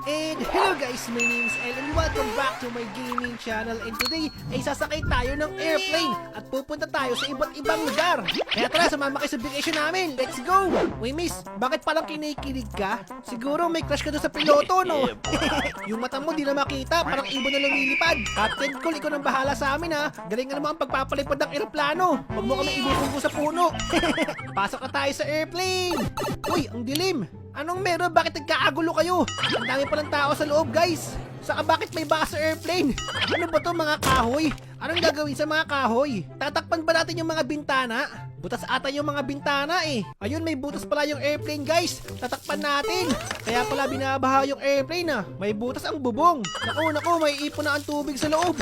And hello guys, my name is El and welcome back to my gaming channel. And today ay sasakay tayo ng airplane at pupunta tayo sa iba't ibang lugar. Kaya tara, sumama kayo sa vacation namin. Let's go! Uy miss, bakit parang kinikilig ka? Siguro may crush ka doon sa piloto, no? Yung mata mo di na makita, parang ibon na lumilipad. Captain Cool, ikaw nang bahala sa amin ha. Galing nga naman ang pagpapalipad ng aeroplano. Huwag mo kami ibubunggo sa puno. Pasok na tayo sa airplane. Uy, ang dilim. Anong meron? Bakit nagkaagulo kayo? Ang dami palang tao sa loob, guys. Saka bakit may baka sa airplane? Ano ba to, mga kahoy? Anong gagawin sa mga kahoy? Tatakpan ba natin yung mga bintana? Butas ata yung mga bintana eh. Ayun, may butas pala yung airplane, guys. Tatakpan natin. Kaya pala binabaha yung airplane ah. May butas ang bubong. Naku, may ipon na ang tubig sa loob.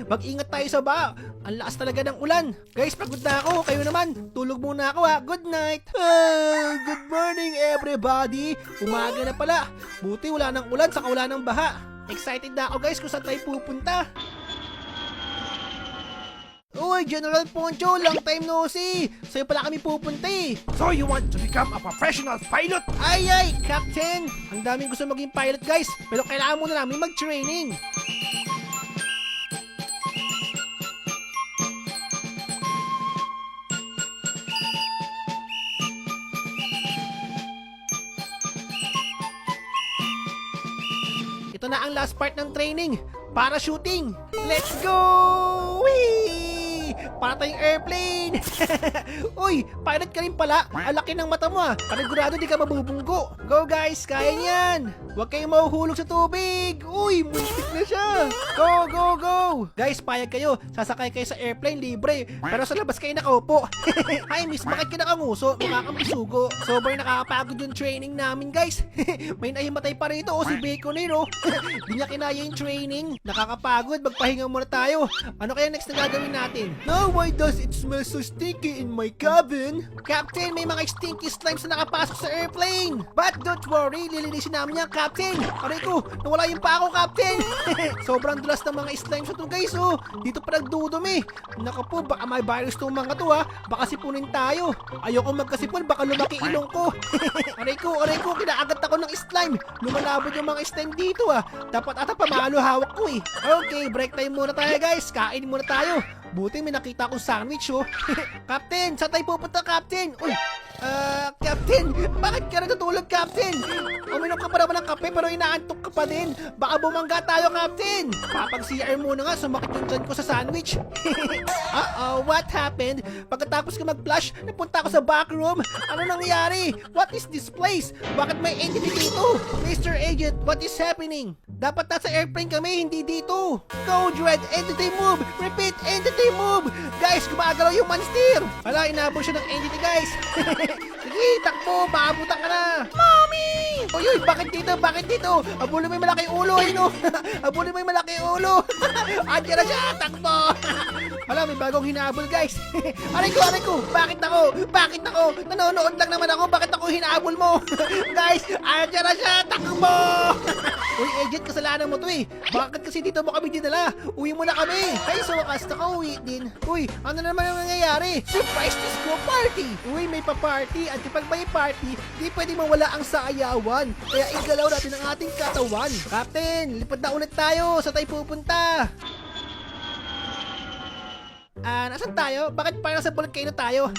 Mag-ingat tayo sa baka. Ang lakas talaga ng ulan. Guys, pagod na ako. Kayo naman, tulog muna ako ha. Good night. Good morning everybody. Umaga na pala. Buti wala ng ulan, saka wala ng baha. Excited na ako guys kung saan tayo pupunta. Uy, General Poncho, long time no see. Sa'yo pala kami pupunta eh. So you want to become a professional pilot? Ay, Captain! Ang daming gusto maging pilot guys, pero kailangan muna namin mag-training. Ito na ang last part ng training. Parachuting! Let's go! Whee! Para tayong airplane! Uy, pilot ka rin pala. Ang laki ng mata mo ah. Panigurado di ka mabubunggo. Go guys, kaya niyan. Huwag kayong mahuhulog sa tubig. Uy, muntik na siya. Go, go, go. Guys, payag kayo. Sasakay kayo sa airplane libre. Pero sa labas kayo nakaupo. Hi miss, bakit ka nakanguso? Mukha kang bisugo. Sobrang nakakapagod yung training namin guys. May nahimatay pa rito o si Bacon eh no. Di niya kinaya yung training. Nakakapagod, magpahinga muna tayo. Ano kaya next na gagawin natin? No, why does it smell so stinky in my cabin? Captain, may mga stinky slimes na nakapasok sa airplane. But don't worry, lilinisin namin yan, Captain. Aray ko, nawala yung pa ako, Captain. Sobrang dulas ng mga slimes ito, guys, oh. Dito pa nagdudumi. Naku po, baka may virus tong mga to, ha. Baka sipunin tayo. Ayoko magkasipon, baka lumaki ilong ko. Aray ko, kinaagat ako ng slime. Lumalabot yung mga slime dito, ha. Dapat ata pamalo hawak ko, eh. Okay, break time muna tayo, guys. Kain muna tayo. Buti may nakita akong sandwich, oh. Captain, saan tayo pupunta, Captain? Uy, Captain, bakit ka natutulog, Captain? Uminom ka pa naman ng kape pero inaantok ka pa din. Baka bumangga tayo, Captain. Papag-CR muna nga, sumakit yung dyan ko sa sandwich. What happened? Pagkatapos ko mag-flush, napunta ako sa back room. Ano nangyari? What is this place? Bakit may entity dito? Mr. Agent, what is happening? Dapat nasa airplane kami, hindi dito. Go, Dread, entity move. Repeat, entity move. Guys, gumagalaw yung monster. Hala, inabot siya ng entity, guys. Sige, takbo, maabutan ka na. Mommy! Uy, bakit dito? Bakit dito? Abulin mo yung malaki ulo, no? Abulin mo yung malaki ulo. Andiyan na siya, takbo. Hala, may bagong hinahabol, guys. Aray ko, bakit ako? Bakit ako? Nanonood lang naman ako, bakit ako hinahabol mo? Guys, andiyan na siya, takbo. Uy, agent, kasalanan mo to eh. Bakit kasi dito mo kami dinala? Uwi mo na kami. Ay, sa wakas, nakauwi din. Uy, ano naman ang nangyayari? Surprise disco party! Uy, may pa-party. At kapag may party, di pwede mawala ang saayawan. Kaya igalaw natin ang ating katawan. Captain, lipad na ulit tayo. Saan tayo pupunta? Nasaan tayo? Bakit parang sa volcano tayo?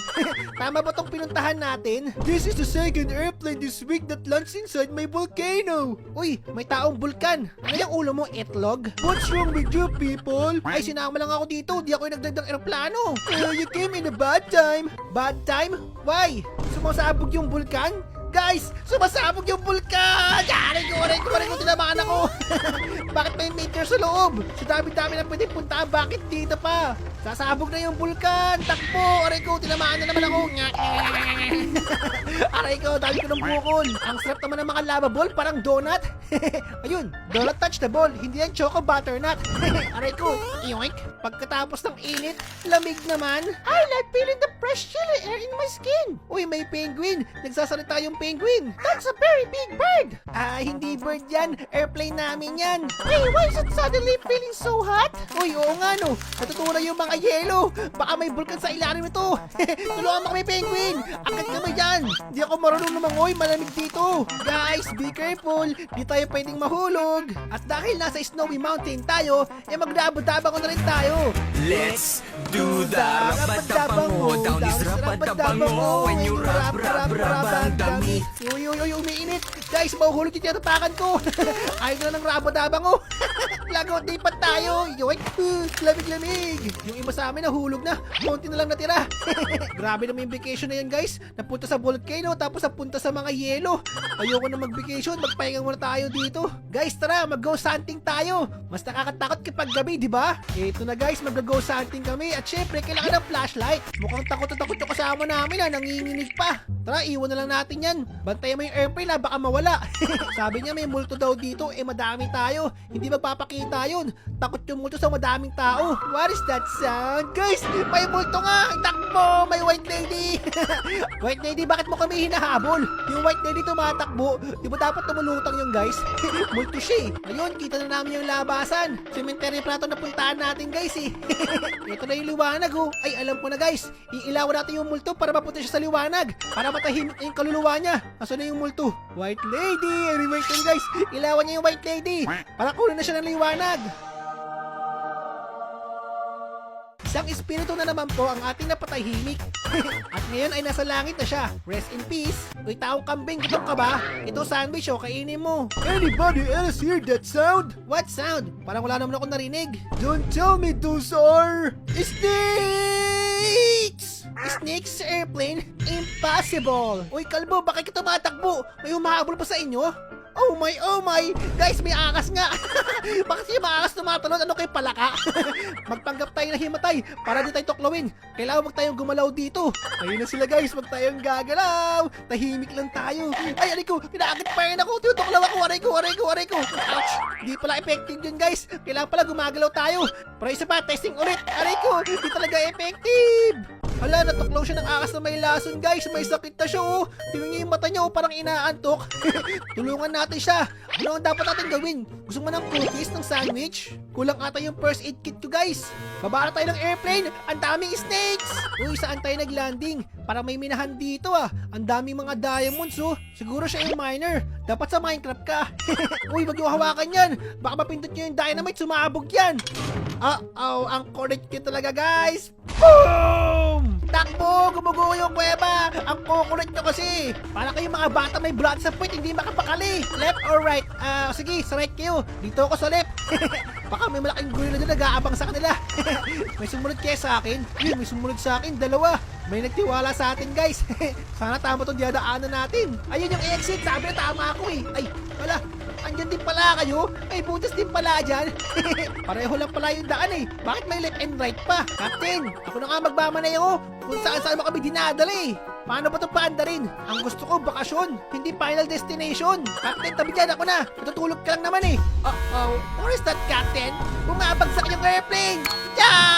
Tama ba tong pinuntahan natin? This is the second airplane this week that lands inside my volcano. Uy, may taong bulkan. Ano yung ulo mo, itlog? What's wrong with you people? Ay, sinama lang ako dito. Di ako yung nagdagdag aeroplano. You came in a bad time. Bad time? Why? Sumasabog yung bulkan? Guys, sumasabog yung bulkan! Aray ko, tinamaan ako! Bakit may meteor sa loob? Sa dami-dami na pwede puntaan, bakit dito pa? Sasabog na yung bulkan! Takbo! Aray ko, tinamaan na naman ako! Aray ko, dami ko ng bukol! Ang sarap naman ng mga lava ball, parang donut! Ayun, donut touch the ball, hindi yan choco butternut! Aray ko, yoink! Pagkatapos ng init, lamig naman! I like feeling the fresh chilly air in my skin! Uy, may penguin! Nagsasalita yung penguin! That's a very big bird! Hindi bird yan! Airplane namin yan! Hey, why is it suddenly feeling so hot? Uy, oo nga no! Natutunan yung mga mga yelo. Baka may bulkan sa ilalim nito. Tulungan mo kami, penguin. Agad kami dyan. Di ako marunong lumangoy, malamig dito. Guys, be careful. Di tayo pwedeng mahulog. At dahil nasa snowy mountain tayo, magdabang-dabang na rin tayo. Let's do the rabadabango. Down is rabadabango. When you rab dami. Uy, umiinit. Guys, mahuhulog yung tinatapakan ko. Ayaw na ng rabadabango. Lagot, di pa tayo. Yoink, lamig-lamig. Yung iba sa amin nahulog na. Konti na lang natira. Grabe naman yung vacation na yan, guys. Napunta sa volcano, tapos napunta sa mga yelo. Ayoko na mag-vacation. Magpahinga muna tayo dito. Guys, tara, mag-ghost hunting tayo. Mas nakakatakot kapag gabi, di ba? Ito na, guys, mag-ghost hunting kami. At syempre, kailangan ng flashlight. Mukhang takot na takot yung kasama namin, nanginginig pa. Tara, iwan na lang natin yan. Bantayan mo yung airplane, baka mawala. Sabi niya may multo daw dito, madami tayo. Hindi magpapakita yun. Takot yung multo sa madaming tao. What is that sound? Guys, may multo nga. Takbo, may white lady. White lady, bakit mo kami hinahabol? Yung white lady tumatakbo. Di ba dapat tumulutang yung guys? Multo siya eh. Ayun, kita na namin yung labasan. Cemetery pa ito napuntahan natin, guys eh. Ito na yung liwanag oh. Ay, alam ko na guys. Iilawan natin yung multo para mapunta siya sa liwanag. Para matahimik na yung kaluluwa niya. Nasaan na yung multo? White lady! Rewind ko guys! Ilawan niya yung white lady! Para kunin na siya ng liwanag! Isang espiritu na naman po ang ating napatahimik. At ngayon ay nasa langit na siya. Rest in peace. Uy, taong kambing, gutom ka ba? Ito sandwich oh, kainin mo. Anybody else hear that sound? What sound? Parang wala naman ako narinig. Don't tell me those are snakes! Snakes sa airplane? Impossible! Uy, kalbo, bakit ka tumatakbo? May humahabol pa sa inyo? Oh my, oh my! Guys, may angas nga! Bakit yung angas tumatalon? Ano kay palaka? Magpanggap tayo na himatay para di tayo tuklawin. Kailangan wag tayong gumalaw dito. Ayun na sila guys, wag tayong gagalaw. Tahimik lang tayo. Ay, aray ko, pinakakit pa rin ako. Tinutuklaw ako, aray ko. Ouch! Di pala effective yun guys. Kailangan pala gumagalaw tayo. Pero isa pa, testing ulit. Aray ko, di talaga effective. Hala, natuklaw siya ng akas na may lason guys. May sakit na siya oh. Tingnan niyo yung mata niya oh, parang inaantok. Tulungan natin siya. Ano ang dapat natin gawin? Gusto mo ng cookies, ng sandwich? Kulang ata yung first aid kit ko guys. Baba na tayo ng airplane. Ang daming snakes. Uy, saan tayo naglanding? Parang may minahan dito ah. Ang daming mga diamonds oh. Siguro siya yung miner. Dapat sa Minecraft ka. Uy, wag yung hawakan yan. Baka mapindot nyo yung dynamite, sumabog yan. Ang correct ko talaga guys. Boom! Takbo! Gumuguho yung kuweba! Ang kukulit nyo kasi! Para kayong mga bata may blood sa puwit, hindi makapakali! Left or right? Sige, sa right kayo. Dito ako sa left. Baka may malaking gorilla dyan nag-aabang sa kanila. May sumunod kaya sa akin? Yun, may sumunod sa akin. Dalawa. May nagtiwala sa atin, guys. Sana tama itong dinadaanan natin. Ayun yung exit. Sabi na tama ako eh. Ay, wala. Andyan din pala kayo? May butas din pala dyan? Pareho lang pala yung daan eh. Bakit may left and right pa? Captain, ako na nga magmamaneho kung saan mo kami dinadala eh. Paano ba ito paanda rin? Ang gusto ko, bakasyon, hindi final destination. Captain, tabi dyan ako na. Matutulog ka lang naman eh. Uh-oh. What is that, Captain? Bumabagsak yung airplane. Yeah!